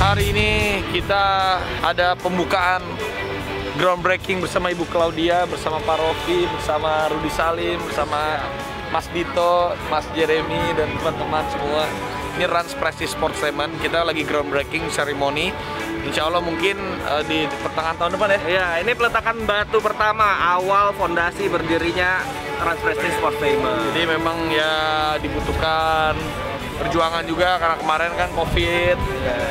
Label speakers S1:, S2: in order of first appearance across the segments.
S1: Hari ini kita ada pembukaan groundbreaking bersama Ibu Claudia, bersama Pak Rofi, bersama Rudi Salim, bersama Mas Dito, Mas Jeremy, dan teman-teman semua. Ini Rans Prestige Sportainment, kita lagi groundbreaking ceremony. Insya Allah mungkin di pertengahan tahun depan ya?
S2: Ya, ini peletakan batu pertama awal fondasi berdirinya Rans Prestige Sportainment.
S1: Jadi memang ya dibutuhkan perjuangan juga karena kemarin kan COVID,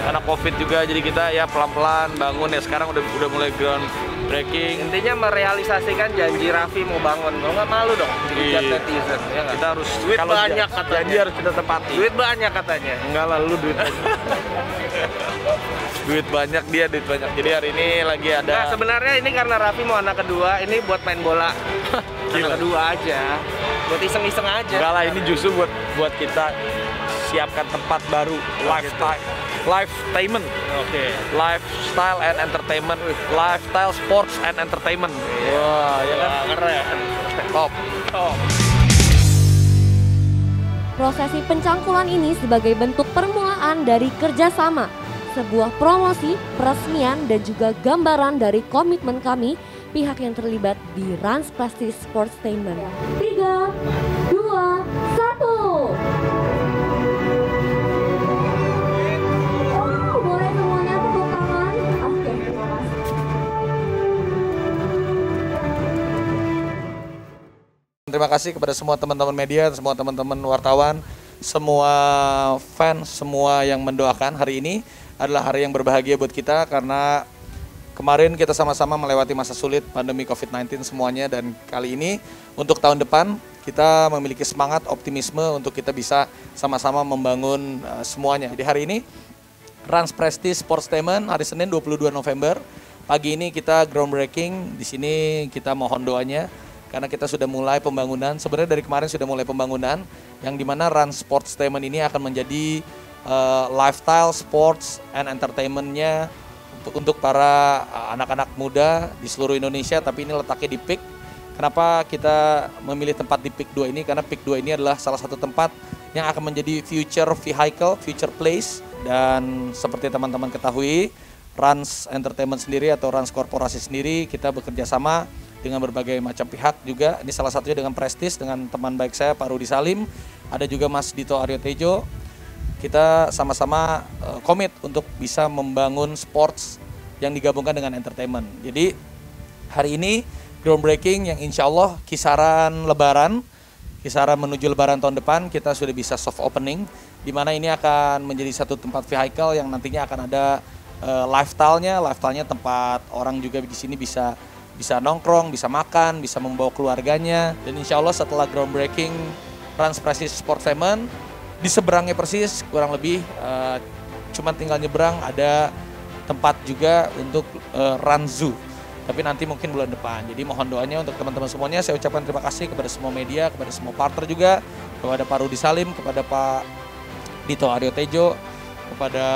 S1: karena COVID juga, jadi kita ya pelan-pelan bangun ya. Sekarang udah mulai groundbreaking.
S2: Intinya merealisasikan janji Raffi mau bangun. Kalau nggak malu dong dihujat netizen. Ya
S1: Kita harus
S2: duit
S1: kalau
S2: banyak katanya.
S1: janji harus kita tepati.
S2: Duit banyak katanya.
S1: Enggak lah, lu duit banyak. Duit banyak, dia duit banyak. Jadi hari ini lagi ada.
S2: Nah, sebenarnya ini karena Raffi mau anak kedua, ini buat main bola.
S1: Gila.
S2: Anak kedua aja. Buat iseng-iseng aja.
S1: Enggak lah, ini justru buat kita siapkan tempat baru, lifetainment.
S2: Oke.
S1: Lifestyle and entertainment, lifestyle sports and entertainment. Wah, ya kan?
S2: Keren.
S1: Top.
S3: Prosesi pencangkulan ini sebagai bentuk permulaan dari kerjasama, sebuah promosi, peresmian, dan juga gambaran dari komitmen kami pihak yang terlibat di Rans Prestige Sportainment. 3, 2, 1. Boleh semuanya tepuk tangan. Oke, terima kasih.
S1: Terima kasih kepada semua teman-teman media, semua teman-teman wartawan, semua fans, semua yang mendoakan. Hari ini adalah hari yang berbahagia buat kita karena kemarin kita sama-sama melewati masa sulit pandemi COVID-19 semuanya, dan kali ini untuk tahun depan kita memiliki semangat, optimisme untuk kita bisa sama-sama membangun semuanya. Jadi hari ini Rans Prestige Sportainment hari Senin 22 November. Pagi ini kita groundbreaking. Di sini kita mohon doanya karena kita sudah mulai pembangunan. Sebenarnya dari kemarin sudah mulai pembangunan yang dimana Rans Sportainment ini akan menjadi lifestyle, sports, and entertainment-nya untuk para anak-anak muda di seluruh Indonesia. Tapi ini letaknya di PIK. Kenapa kita memilih tempat di PIK 2 ini? Karena PIK 2 ini adalah salah satu tempat yang akan menjadi future vehicle, future place. Dan seperti teman-teman ketahui, Rans Entertainment sendiri atau Rans Korporasi sendiri, kita bekerja sama dengan berbagai macam pihak juga. Ini salah satunya dengan Prestige, dengan teman baik saya Pak Rudi Salim, ada juga Mas Dito Aryo Tejo. Kita sama-sama komit untuk bisa membangun sports yang digabungkan dengan entertainment. Jadi hari ini groundbreaking yang insya Allah kisaran lebaran, kisaran menuju lebaran tahun depan kita sudah bisa soft opening, di mana ini akan menjadi satu tempat vehicle yang nantinya akan ada lifestyle-nya tempat orang juga di sini bisa nongkrong, bisa makan, bisa membawa keluarganya. Dan insya Allah setelah groundbreaking Rans Prestige Sportainment, di seberangnya persis kurang lebih cuma tinggal nyebrang ada tempat juga untuk Rans Zoo. Tapi nanti mungkin bulan depan. Jadi mohon doanya untuk teman-teman semuanya. Saya ucapkan terima kasih kepada semua media, kepada semua partner juga, kepada Pak Rudi Salim, kepada Pak Dito Aryo Tejo, kepada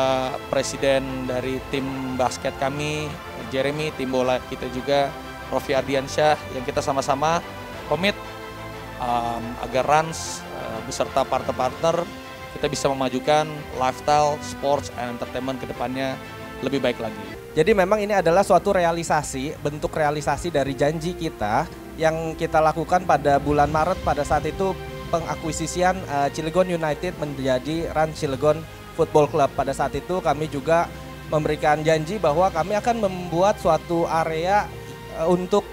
S1: presiden dari tim basket kami, Jeremy, tim bola kita juga, Rofi Ardiansyah, yang kita sama-sama komit agar Rans beserta partner-partner kita bisa memajukan lifestyle, sports, and entertainment ke depannya lebih baik lagi.
S2: Jadi memang ini adalah suatu realisasi, bentuk realisasi dari janji kita yang kita lakukan pada bulan Maret pada saat itu pengakuisisian Cilegon United menjadi Rans Cilegon Football Club. Pada saat itu kami juga memberikan janji bahwa kami akan membuat suatu area untuk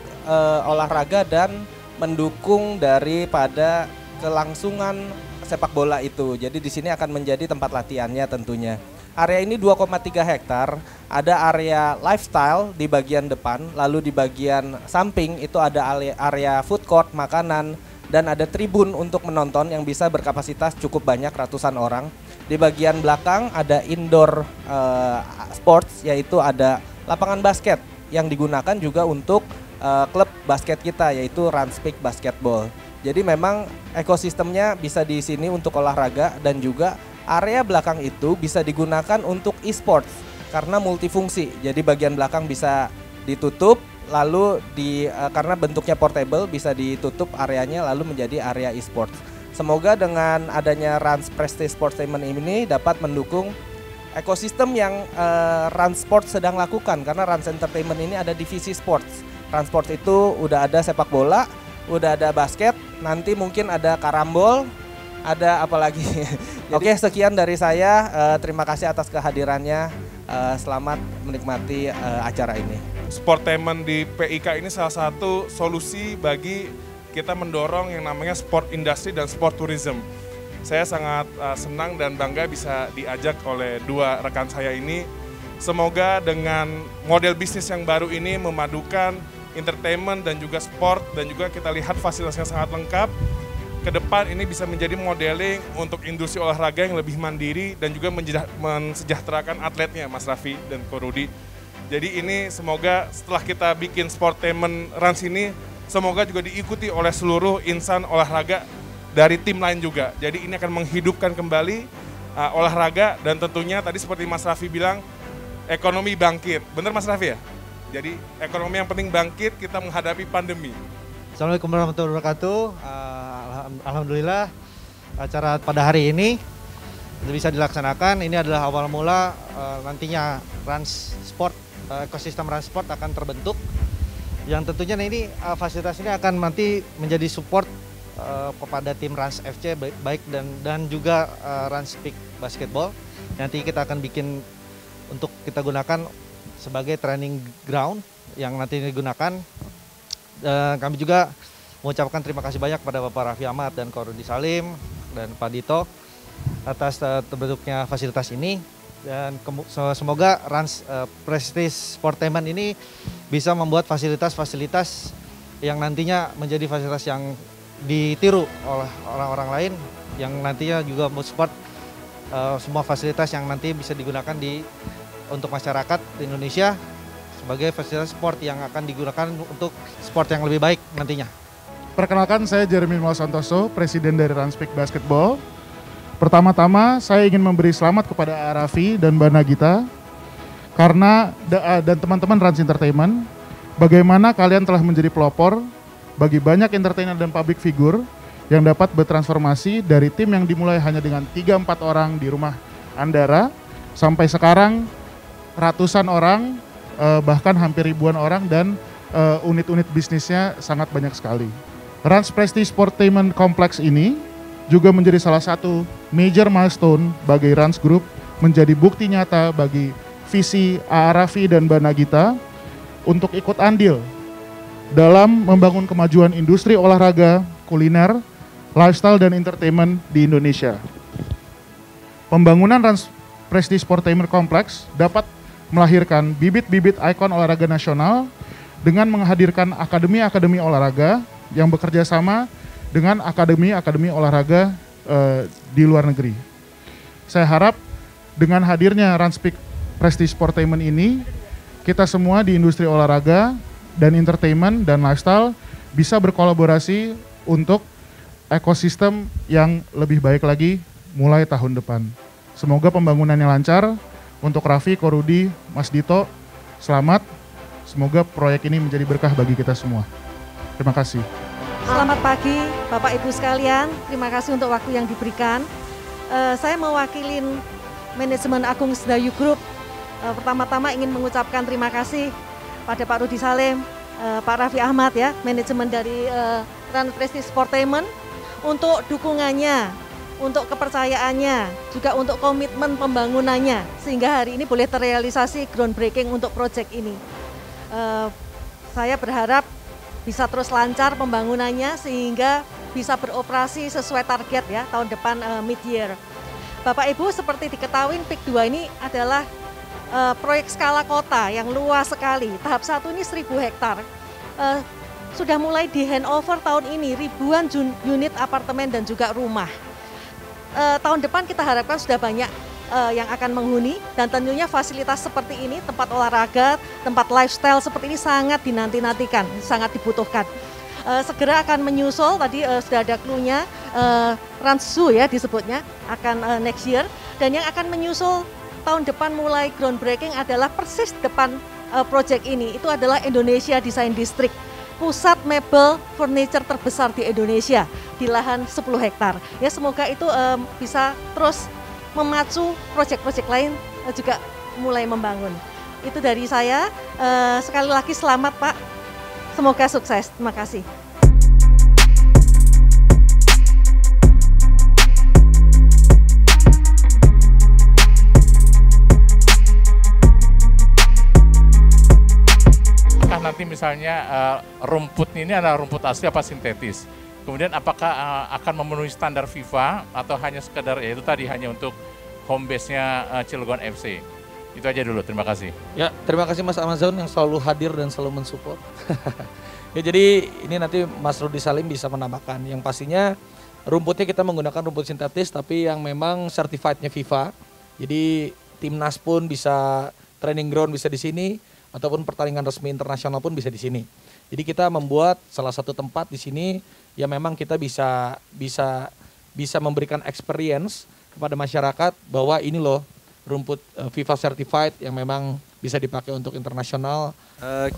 S2: olahraga dan mendukung daripada kelangsungan sepak bola itu. Jadi di sini akan menjadi tempat latihannya tentunya. Area ini 2,3 hektar, ada area lifestyle di bagian depan, lalu di bagian samping itu ada area food court, makanan, dan ada tribun untuk menonton yang bisa berkapasitas cukup banyak, ratusan orang. Di bagian belakang ada indoor sports, yaitu ada lapangan basket yang digunakan juga untuk klub basket kita, yaitu Rans Peak Basketball. Jadi memang ekosistemnya bisa di sini untuk olahraga, dan juga area belakang itu bisa digunakan untuk e-sports karena multifungsi. Jadi bagian belakang bisa ditutup, lalu karena bentuknya portable bisa ditutup areanya lalu menjadi area e-sports. Semoga dengan adanya Rans Prestige Sportainment ini dapat mendukung ekosistem yang Rans Sport sedang lakukan, karena Rans Entertainment ini ada divisi sports. Rans Sport itu udah ada sepak bola, udah ada basket, nanti mungkin ada karambol, ada apa lagi. Oke, sekian dari saya. Terima kasih atas kehadirannya. Selamat menikmati acara ini.
S4: Sportainment di PIK ini salah satu solusi bagi kita mendorong yang namanya sport industry dan sport tourism. Saya sangat senang dan bangga bisa diajak oleh dua rekan saya ini. Semoga dengan model bisnis yang baru ini memadukan entertainment dan juga sport, dan juga kita lihat fasilitas yang sangat lengkap. Ke depan ini bisa menjadi modeling untuk industri olahraga yang lebih mandiri dan juga mensejahterakan atletnya, Mas Raffi dan Ko Rudi. Jadi ini semoga setelah kita bikin Sportainment Rans ini, semoga juga diikuti oleh seluruh insan olahraga dari tim lain juga. Jadi ini akan menghidupkan kembali olahraga, dan tentunya tadi seperti Mas Raffi bilang, ekonomi bangkit. Bener Mas Raffi ya? Jadi ekonomi yang penting bangkit, kita menghadapi pandemi.
S5: Assalamualaikum warahmatullahi wabarakatuh. Alhamdulillah acara pada hari ini bisa dilaksanakan. Ini adalah awal mula nantinya Rans Sport, ekosistem Rans Sport akan terbentuk. Yang tentunya ini fasilitas ini akan nanti menjadi support kepada tim Rans FC baik dan juga Rans Peak Basketball. Nanti kita akan bikin untuk kita gunakan sebagai training ground yang nanti digunakan. Kami juga mengucapkan terima kasih banyak pada Bapak Raffi Ahmad dan Ko Rudi Salim dan Pak Dito atas terbentuknya fasilitas ini. Dan semoga Rans Prestige Sportainment ini bisa membuat fasilitas-fasilitas yang nantinya menjadi fasilitas yang ditiru oleh orang-orang lain, yang nantinya juga support semua fasilitas yang nanti bisa digunakan untuk masyarakat di Indonesia sebagai fasilitas sport yang akan digunakan untuk sport yang lebih baik nantinya.
S6: Perkenalkan, saya Jeremy Santoso, Presiden dari Rans Peak Basketball. Pertama-tama saya ingin memberi selamat kepada Raffi dan Mbak Nagita karena dan teman-teman Rans Entertainment, bagaimana kalian telah menjadi pelopor bagi banyak entertainer dan public figure yang dapat bertransformasi dari tim yang dimulai hanya dengan 3-4 orang di rumah Andara sampai sekarang ratusan orang, bahkan hampir ribuan orang, dan unit-unit bisnisnya sangat banyak sekali. Rans Prestige Sportainment Complex ini juga menjadi salah satu major milestone bagi Rans Group, menjadi bukti nyata bagi visi Raffi dan Mbak Nagita untuk ikut andil dalam membangun kemajuan industri olahraga, kuliner, lifestyle, dan entertainment di Indonesia. Pembangunan Rans Prestige Sportainment Complex dapat melahirkan bibit-bibit ikon olahraga nasional dengan menghadirkan akademi-akademi olahraga yang bekerja sama dengan akademi-akademi olahraga di luar negeri. Saya harap dengan hadirnya Rans Peak Prestige Sportainment ini, kita semua di industri olahraga dan entertainment dan lifestyle bisa berkolaborasi untuk ekosistem yang lebih baik lagi mulai tahun depan. Semoga pembangunannya lancar. Untuk Raffi, Ko Rudi, Mas Dito, selamat. Semoga proyek ini menjadi berkah bagi kita semua. Terima kasih.
S7: Selamat pagi Bapak Ibu sekalian, terima kasih untuk waktu yang diberikan. Saya mewakili manajemen Agung Sedayu Group. Pertama-tama ingin mengucapkan terima kasih pada Pak Rudi Salim, Pak Raffi Ahmad ya, manajemen dari Rans Prestige Sportainment, untuk dukungannya, untuk kepercayaannya, juga untuk komitmen pembangunannya, sehingga hari ini boleh terrealisasi groundbreaking untuk proyek ini. Saya berharap bisa terus lancar pembangunannya sehingga bisa beroperasi sesuai target ya tahun depan mid-year. Bapak Ibu, seperti diketahui PIK 2 ini adalah proyek skala kota yang luas sekali. Tahap 1 ini 1.000 hektar. Sudah mulai di handover tahun ini ribuan unit apartemen dan juga rumah. Tahun depan kita harapkan sudah banyak yang akan menghuni, dan tentunya fasilitas seperti ini, tempat olahraga, tempat lifestyle seperti ini sangat dinanti-nantikan, sangat dibutuhkan. Segera akan menyusul, tadi sudah ada clue-nya, Rans Zoo ya disebutnya, akan next year, dan yang akan menyusul tahun depan mulai groundbreaking adalah persis depan project ini, itu adalah Indonesia Design District, pusat mebel furniture terbesar di Indonesia di lahan 10 hektar. Ya, semoga itu bisa terus memacu proyek-proyek lain juga mulai membangun. Itu dari saya. Sekali lagi selamat Pak. Semoga sukses. Terima kasih.
S8: Nanti misalnya rumputnya ini adalah rumput asli apa sintetis. Kemudian apakah akan memenuhi standar FIFA atau hanya sekedar ya itu tadi hanya untuk home base-nya Cilegon FC. Itu aja dulu, terima kasih.
S1: Ya, terima kasih Mas Amazon yang selalu hadir dan selalu mensupport. Ya, jadi ini nanti Mas Rudi Salim bisa menambahkan. Yang pastinya rumputnya kita menggunakan rumput sintetis tapi yang memang certified-nya FIFA. Jadi timnas pun bisa, training ground bisa di sini, ataupun pertandingan resmi internasional pun bisa di sini. Jadi kita membuat salah satu tempat di sini yang memang kita bisa memberikan experience kepada masyarakat bahwa ini loh rumput FIFA certified yang memang bisa dipakai untuk internasional.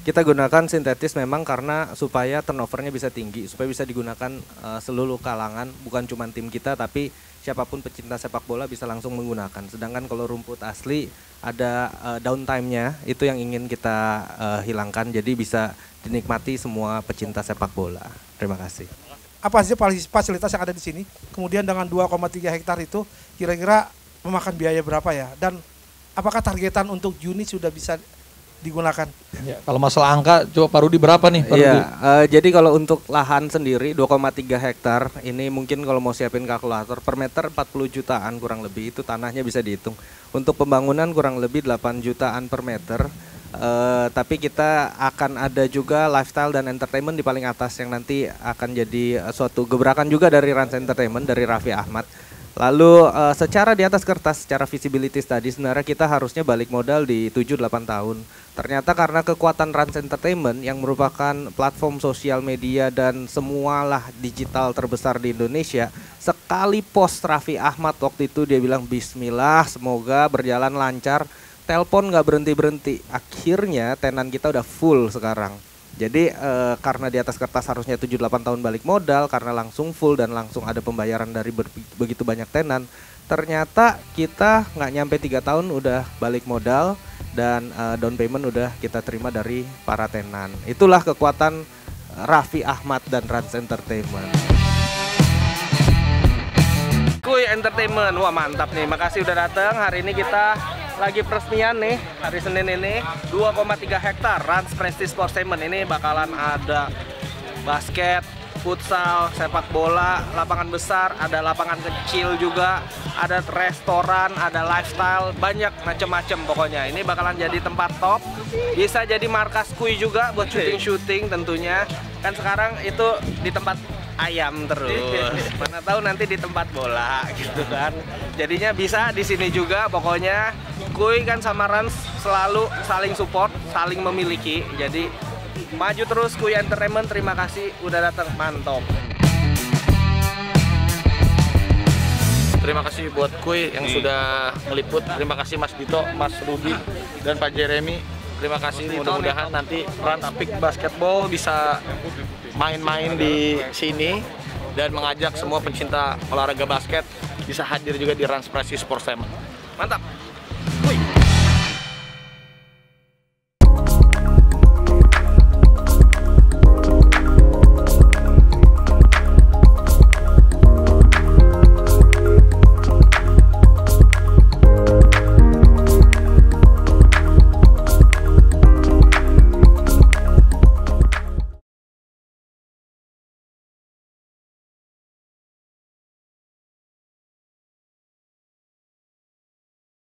S2: Kita gunakan sintetis memang karena supaya turnovernya bisa tinggi, supaya bisa digunakan seluruh kalangan, bukan cuma tim kita tapi siapapun pecinta sepak bola bisa langsung menggunakan. Sedangkan kalau rumput asli ada downtime-nya, itu yang ingin kita hilangkan, jadi bisa dinikmati semua pecinta sepak bola. Terima kasih.
S9: Apa saja fasilitas yang ada di sini? Kemudian dengan 2,3 hektar itu kira-kira memakan biaya berapa ya? Dan apakah targetan untuk Juni sudah bisa digunakan?
S1: Ya, kalau masalah angka, coba Pak Rudi berapa nih? Pak Rudi?
S2: Jadi kalau untuk lahan sendiri 2,3 hektar, ini mungkin kalau mau siapin kalkulator per meter 40 jutaan kurang lebih, itu tanahnya bisa dihitung. Untuk pembangunan kurang lebih 8 jutaan per meter. Tapi kita akan ada juga lifestyle dan entertainment di paling atas yang nanti akan jadi suatu gebrakan juga dari Rans Entertainment, dari Raffi Ahmad. Lalu secara di atas kertas, secara visibility tadi sebenarnya kita harusnya balik modal di 7-8 tahun. Ternyata karena kekuatan Rans Entertainment yang merupakan platform sosial media dan semualah digital terbesar di Indonesia, sekali post Raffi Ahmad waktu itu dia bilang bismillah semoga berjalan lancar, telepon nggak berhenti-berhenti. Akhirnya tenan kita udah full sekarang. Jadi karena di atas kertas harusnya 7-8 tahun balik modal, karena langsung full dan langsung ada pembayaran dari begitu banyak tenan, ternyata kita nggak nyampe 3 tahun udah balik modal dan down payment udah kita terima dari para tenan. Itulah kekuatan Raffi Ahmad dan Rans Entertainment. Kuy Entertainment, wah mantap nih, makasih udah datang. Hari ini kita lagi peresmian nih, hari Senin ini 2,3 hektar Rans Prestige Sportainment. Ini bakalan ada basket, futsal, sepak bola, lapangan besar, ada lapangan kecil juga, ada restoran, ada lifestyle, banyak macam-macam pokoknya. Ini bakalan jadi tempat top, bisa jadi markas Kuy juga buat syuting-syuting tentunya. Kan sekarang itu di tempat ayam terus, mana tahu nanti di tempat bola gitu kan. Jadinya bisa di sini juga pokoknya. Kuy kan sama Rans selalu saling support, saling memiliki. Jadi maju terus Kuy Entertainment, terima kasih udah datang, mantap.
S1: Terima kasih buat Kuy yang sudah meliput. Terima kasih Mas Dito, Mas Rudi, dan Pak Jeremy. Terima kasih, mudah-mudahan nanti Rans Apik Basketball bisa main-main di sini dan mengajak semua pencinta olahraga basket bisa hadir juga di Rans Prestige Sportainment.
S2: Mantap.